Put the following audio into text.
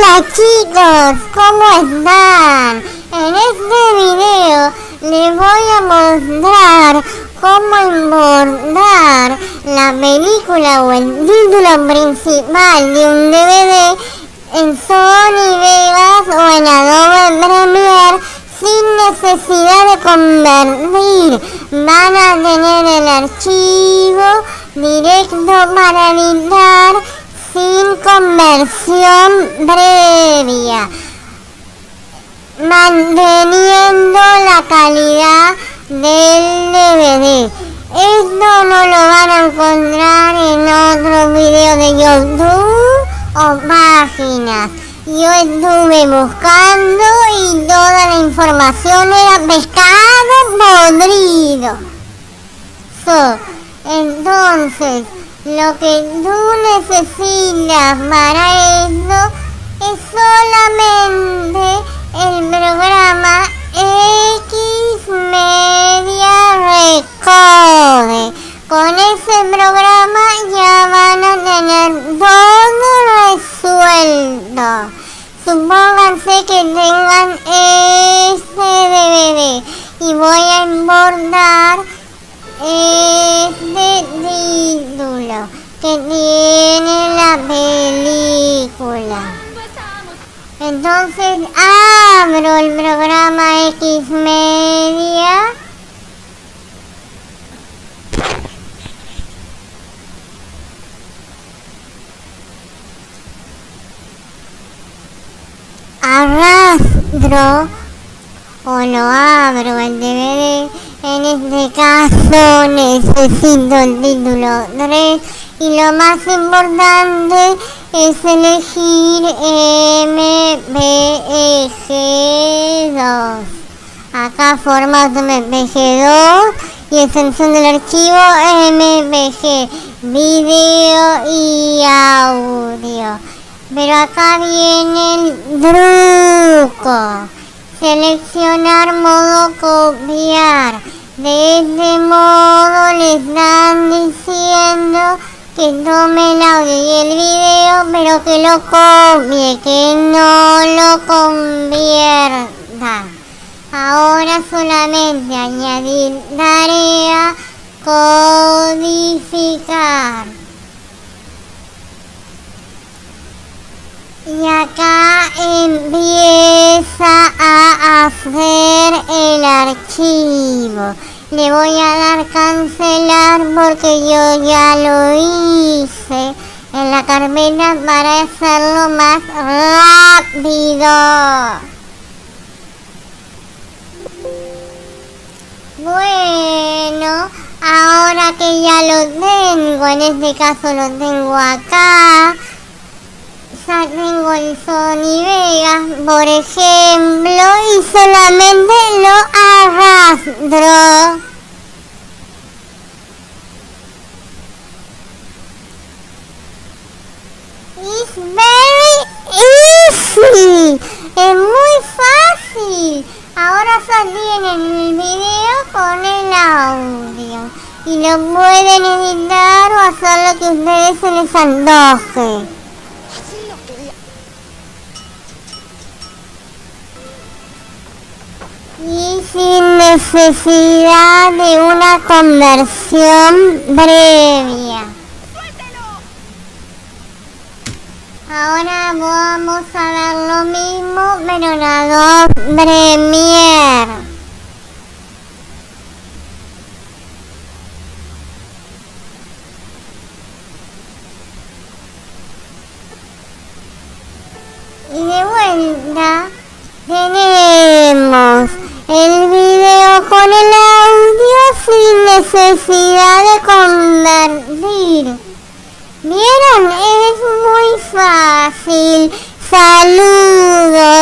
Hola chicos, ¿cómo están? En este video les voy a mostrar cómo abordar la película o el título principal de un DVD en Sony Vegas o en Adobe Premiere sin necesidad de convertir. Van a tener el archivo directo para editar sin conversión previa, manteniendo la calidad del DVD. Esto no lo van a encontrar en otros videos de YouTube o páginas. Yo estuve buscando y toda la información era pescado podrido. Entonces, lo que tú necesitas para esto es solamente el programa Xmedia Recode. Con ese programa ya van a tener todo resuelto. Supónganse que tengan este DVD y voy a importar este título que tiene la película. Entonces abro el programa Xmedia. Arrastro o lo abro el DVD. En este caso necesito el título 3 y lo más importante es elegir MPG2. Acá formato MPG2 y extensión del archivo MPG, video y audio. Pero acá viene el truco. Seleccionar modo copiar. De este modo le están diciendo que tome el audio y el video, pero que lo copie, que no lo convierta. Ahora solamente añadir tarea, codificar. Y acá empieza a hacer el archivo. Le voy a dar cancelar porque yo ya lo hice en la carpeta para hacerlo más rápido. Bueno, ahora que ya lo tengo, en este caso lo tengo acá. Ya tengo el Sony Vegas, por ejemplo, y solamente lo arrastro. It's very easy. Es muy fácil. Ahora ya tienen el video con el audio y lo pueden editar o hacer lo que a ustedes se les antoje. Y sin necesidad de una conversión previa. Ahora vamos a ver lo mismo, pero en Adobe Premiere. Y de vuelta tenemos el video con el audio sin necesidad de convertir. ¿Vieron? Es muy fácil. Saludos.